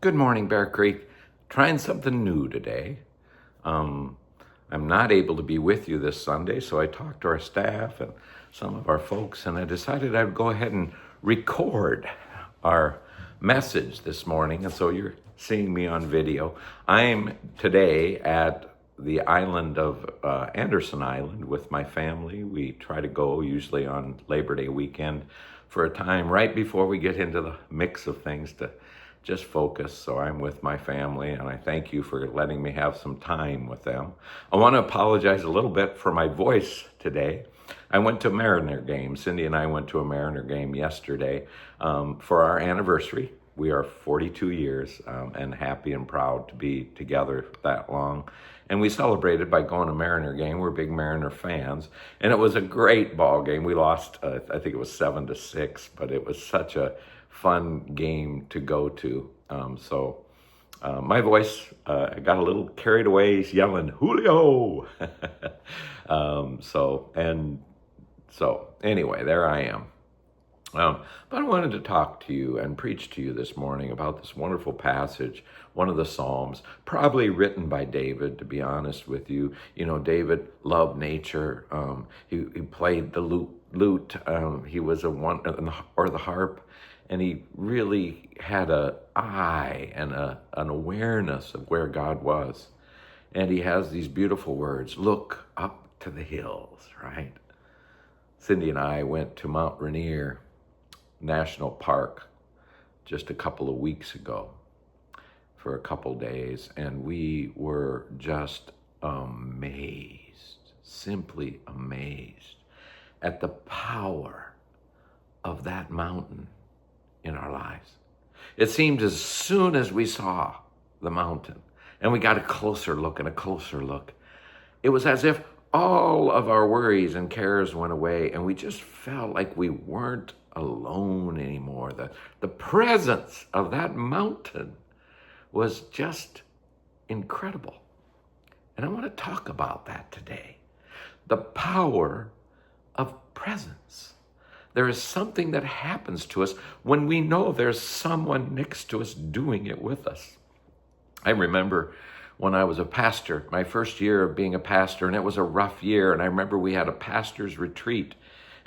Good morning, Bear Creek. Trying something new today. I'm not able to be with you this Sunday, so I talked to our staff and some of our folks, and I decided I'd go ahead and record our message this morning. And so you're seeing me on video. I'm today at the island of Anderson Island with my family. We try to go usually on Labor Day weekend for a time right before we get into the mix of things to just focus. So I'm with my family, and I thank you for letting me have some time with them. I want to apologize a little bit for my voice today. I went to a Mariner game. Cindy and I went to a Mariner game yesterday for our anniversary. We are 42 years and happy and proud to be together that long. And we celebrated by going to a Mariner game. We're big Mariner fans. And it was a great ball game. We lost, I think it was 7-6, but it was such a fun game to go to. My voice, I got a little carried away yelling, Julio! Anyway, there I am. But I wanted to talk to you and preach to you this morning about this wonderful passage, one of the Psalms, probably written by David, to be honest with you. You know, David loved nature. He played the lute. He was or the harp. And he really had an eye and an awareness of where God was. And he has these beautiful words, look up to the hills, right? Cindy and I went to Mount Rainier National Park just a couple of weeks ago for a couple days, and we were just amazed, simply amazed at the power of that mountain in our lives. It seemed as soon as we saw the mountain and we got a closer look, it was as if all of our worries and cares went away, and we just felt like we weren't alone anymore. The presence of that mountain was just incredible. And I want to talk about that today. The power of presence. There is something that happens to us when we know there's someone next to us doing it with us. I remember when I was a pastor, my first year of being a pastor, and it was a rough year, and I remember we had a pastor's retreat,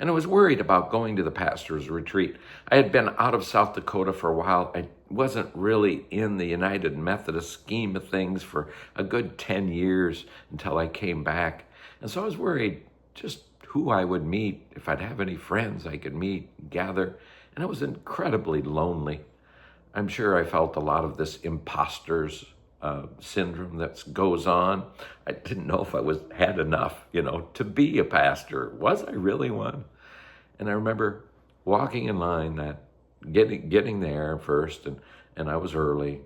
and I was worried about going to the pastor's retreat. I had been out of South Dakota for a while. I wasn't really in the United Methodist scheme of things for a good 10 years until I came back. And so I was worried just who I would meet, if I'd have any friends I could meet, gather. And I was incredibly lonely. I'm sure I felt a lot of this imposter's syndrome that goes on. I didn't know if I had enough, to be a pastor. Was I really one? And I remember walking in line, getting there first, and I was early,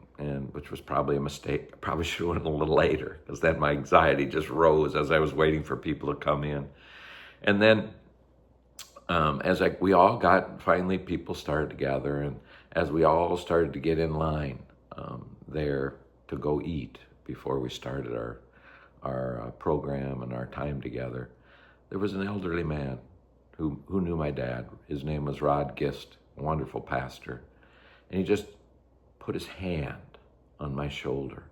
which was probably a mistake. I probably should have went a little later, because then my anxiety just rose as I was waiting for people to come in. And then finally people started to gather, and as we all started to get in line there to go eat before we started our program and our time together, there was an elderly man who knew my dad. His name was Rod Gist, a wonderful pastor. And he just put his hand on my shoulder.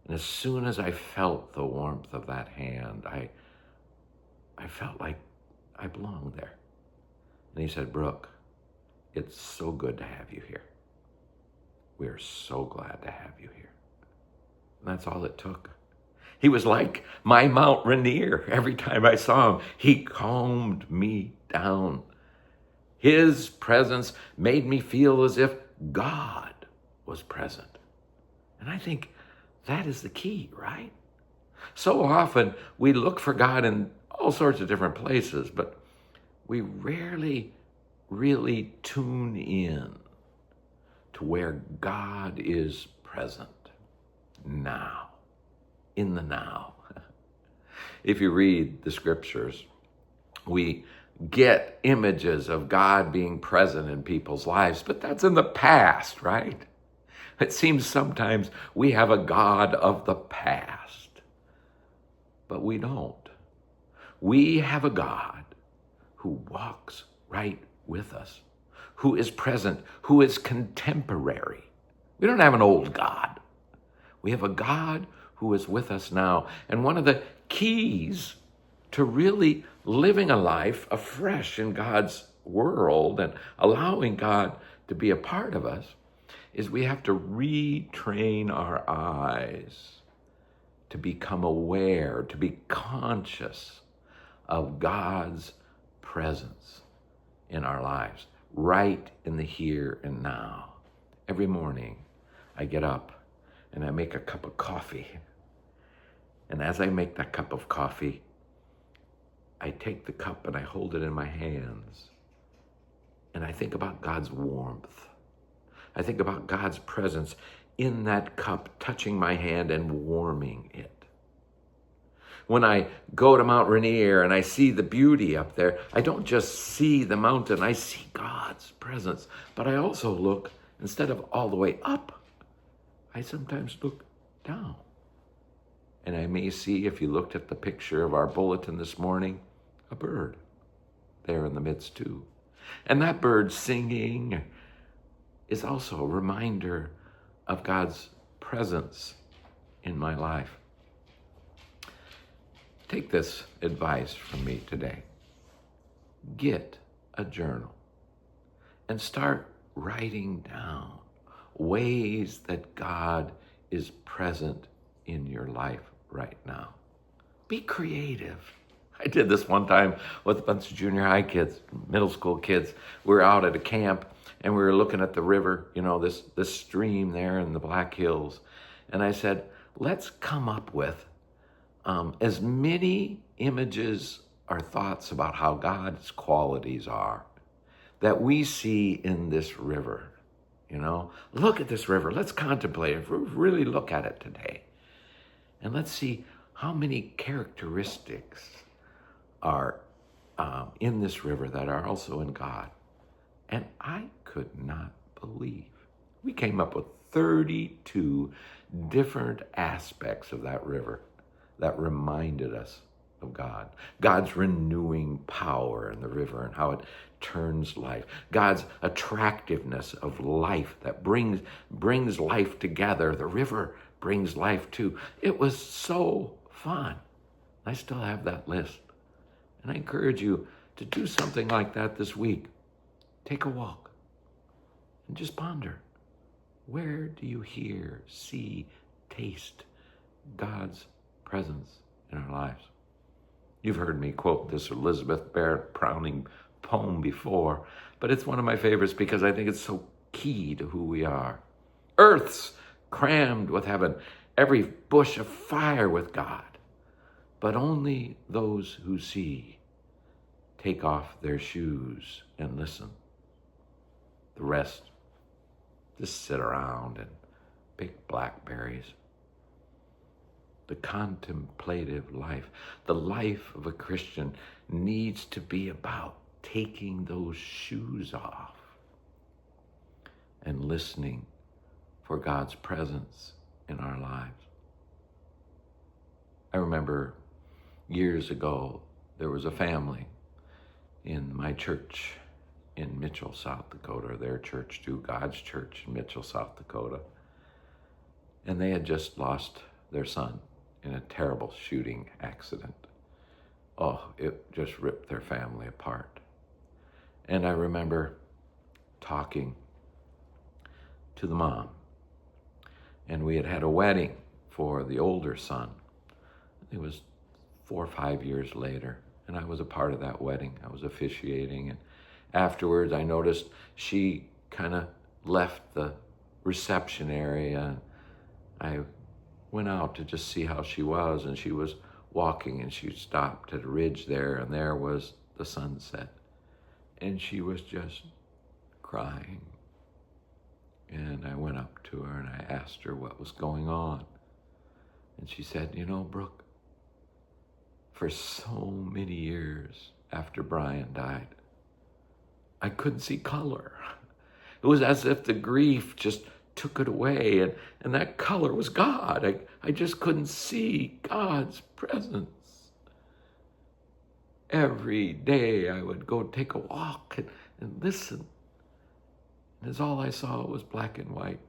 And as soon as I felt the warmth of that hand, I felt like I belonged there. And he said, Brook, it's so good to have you here. We are so glad to have you here. And that's all it took. He was like my Mount Rainier. Every time I saw him, he calmed me down. His presence made me feel as if God was present. And I think that is the key, right? So often we look for God in all sorts of different places, but we rarely really tune in to where God is present now, in the now. If you read the scriptures, we get images of God being present in people's lives, but that's in the past, right? It seems sometimes we have a God of the past, but we don't. We have a God who walks right with us, who is present, who is contemporary. We don't have an old God. We have a God who is with us now. And one of the keys to really living a life afresh in God's world and allowing God to be a part of us is we have to retrain our eyes to become aware, to be conscious of God's presence in our lives, right in the here and now. Every morning, I get up and I make a cup of coffee. And as I make that cup of coffee, I take the cup and I hold it in my hands. And I think about God's warmth. I think about God's presence in that cup, touching my hand and warming it. When I go to Mount Rainier and I see the beauty up there, I don't just see the mountain, I see God's presence. But I also look, instead of all the way up, I sometimes look down. And I may see, if you looked at the picture of our bulletin this morning, a bird there in the midst too. And that bird singing is also a reminder of God's presence in my life. Take this advice from me today. Get a journal and start writing down ways that God is present in your life right now. Be creative. I did this one time with a bunch of junior high kids, middle school kids. We were out at a camp and we were looking at the river, this stream there in the Black Hills. And I said, let's come up with as many images or thoughts about how God's qualities are that we see in this river. Look at this river. Let's contemplate it. Really look at it today. And let's see how many characteristics are in this river that are also in God. And I could not believe. We came up with 32 different aspects of that river that reminded us of God. God's renewing power in the river and how it turns life. God's attractiveness of life that brings life together. The river brings life too. It was so fun. I still have that list. And I encourage you to do something like that this week. Take a walk and just ponder. Where do you hear, see, taste God's presence in our lives? You've heard me quote this Elizabeth Barrett Browning poem before, but it's one of my favorites because I think it's so key to who we are. Earth's crammed with heaven, every bush afire with God, but only those who see take off their shoes and listen. The rest just sit around and pick blackberries. The contemplative life, the life of a Christian, needs to be about taking those shoes off and listening for God's presence in our lives. I remember years ago, there was a family in my church in Mitchell, South Dakota, their church too, God's church in Mitchell, South Dakota. And they had just lost their son in a terrible shooting accident. Oh, it just ripped their family apart. And I remember talking to the mom. And we had had a wedding for the older son. It was 4 or 5 years later. And I was a part of that wedding. I was officiating. And afterwards, I noticed she kind of left the reception area. I went out to just see how she was, and she was walking, and she stopped at a ridge there, and there was the sunset. And she was just crying. And I went up to her, and I asked her what was going on. And she said, Brooke, for so many years after Brian died, I couldn't see color. It was as if the grief just took it away, and that color was God. I just couldn't see God's presence. Every day I would go take a walk and listen. And as all I saw was black and white.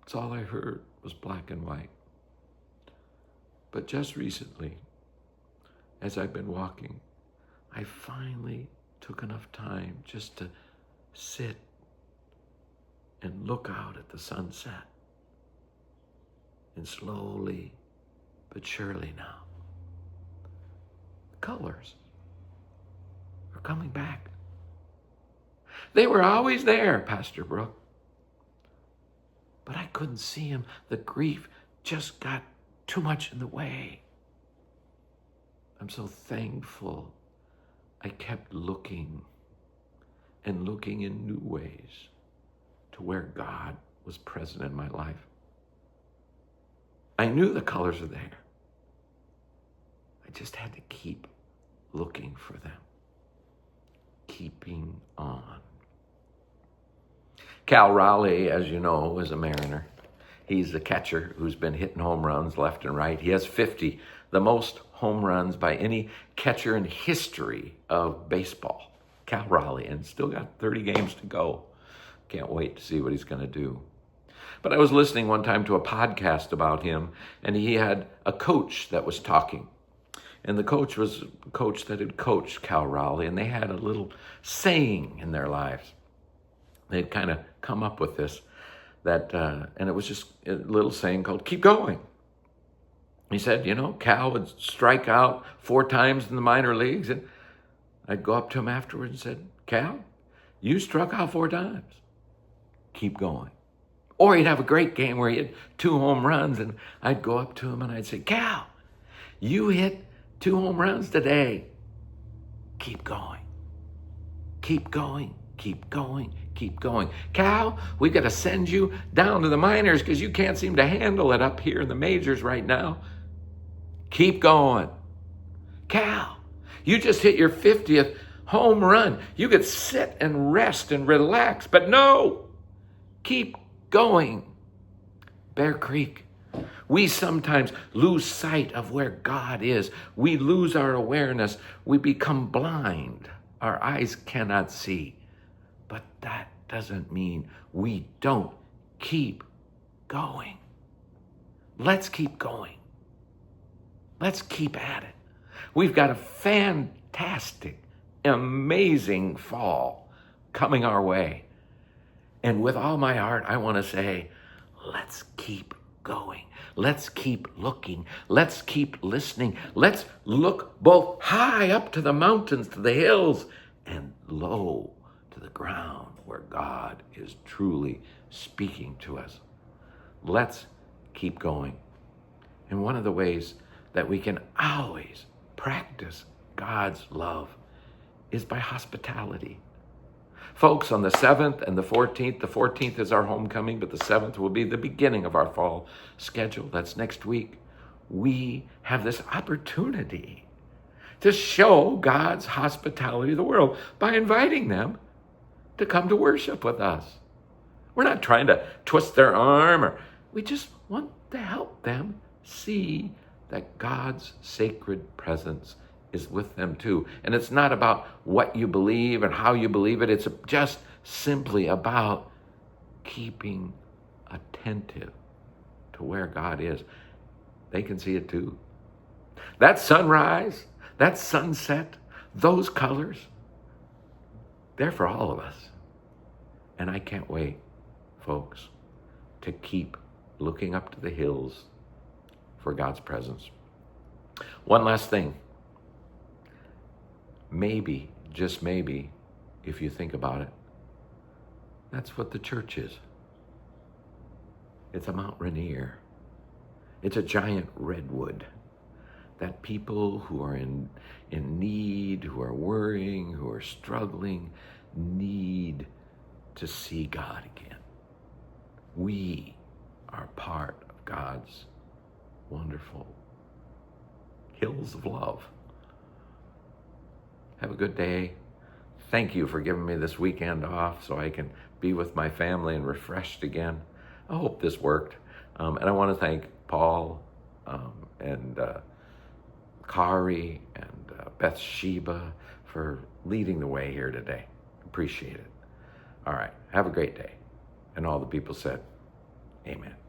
That's all I heard was black and white. But just recently, as I've been walking, I finally took enough time just to sit and look out at the sunset. And slowly but surely now, the colors are coming back. They were always there, Pastor Brook. But I couldn't see them. The grief just got too much in the way. I'm so thankful I kept looking and looking in new ways to where God was present in my life. I knew the colors were there. I just had to keep looking for them. Keeping on. Cal Raleigh, as you know, is a Mariner. He's the catcher who's been hitting home runs left and right. He has 50, the most home runs by any catcher in history of baseball. Cal Raleigh, and still got 30 games to go. Can't wait to see what he's going to do. But I was listening one time to a podcast about him, and he had a coach that was talking. And the coach was a coach that had coached Cal Raleigh, and they had a little saying in their lives. They'd kind of come up with this, and it was just a little saying called, keep going. He said, Cal would strike out 4 times in the minor leagues, and I'd go up to him afterwards and said, Cal, you struck out 4 times. Keep going. Or he'd have a great game where he had 2 home runs, and I'd go up to him and I'd say, Cal, you hit 2 home runs today. Keep going. Keep going. Keep going. Keep going. Cal, we've got to send you down to the minors because you can't seem to handle it up here in the majors right now. Keep going. Cal, you just hit your 50th home run. You could sit and rest and relax, but no. Keep going. Bear Creek. We sometimes lose sight of where God is. We lose our awareness. We become blind. Our eyes cannot see. But that doesn't mean we don't keep going. Let's keep going. Let's keep at it. We've got a fantastic, amazing fall coming our way. And with all my heart, I want to say, let's keep going. Let's keep looking. Let's keep listening. Let's look both high up to the mountains, to the hills, and low to the ground where God is truly speaking to us. Let's keep going. And one of the ways that we can always practice God's love is by hospitality. Folks, on the 7th and the 14th is our homecoming, but the 7th will be the beginning of our fall schedule. That's next week. We have this opportunity to show God's hospitality to the world by inviting them to come to worship with us. We're not trying to twist their arm, we just want to help them see that God's sacred presence is with them too. And it's not about what you believe and how you believe it. It's just simply about keeping attentive to where God is. They can see it too. That sunrise, that sunset, those colors, they're for all of us. And I can't wait, folks, to keep looking up to the hills for God's presence. One last thing. Maybe, just maybe, if you think about it, that's what the church is. It's a Mount Rainier. It's a giant redwood that people who are in need, who are worrying, who are struggling, need to see God again. We are part of God's wonderful hills of love. Have a good day. Thank you for giving me this weekend off so I can be with my family and refreshed again. I hope this worked. And I want to thank Paul and Kari and Bathsheba for leading the way here today. Appreciate it. All right. Have a great day. And all the people said, Amen.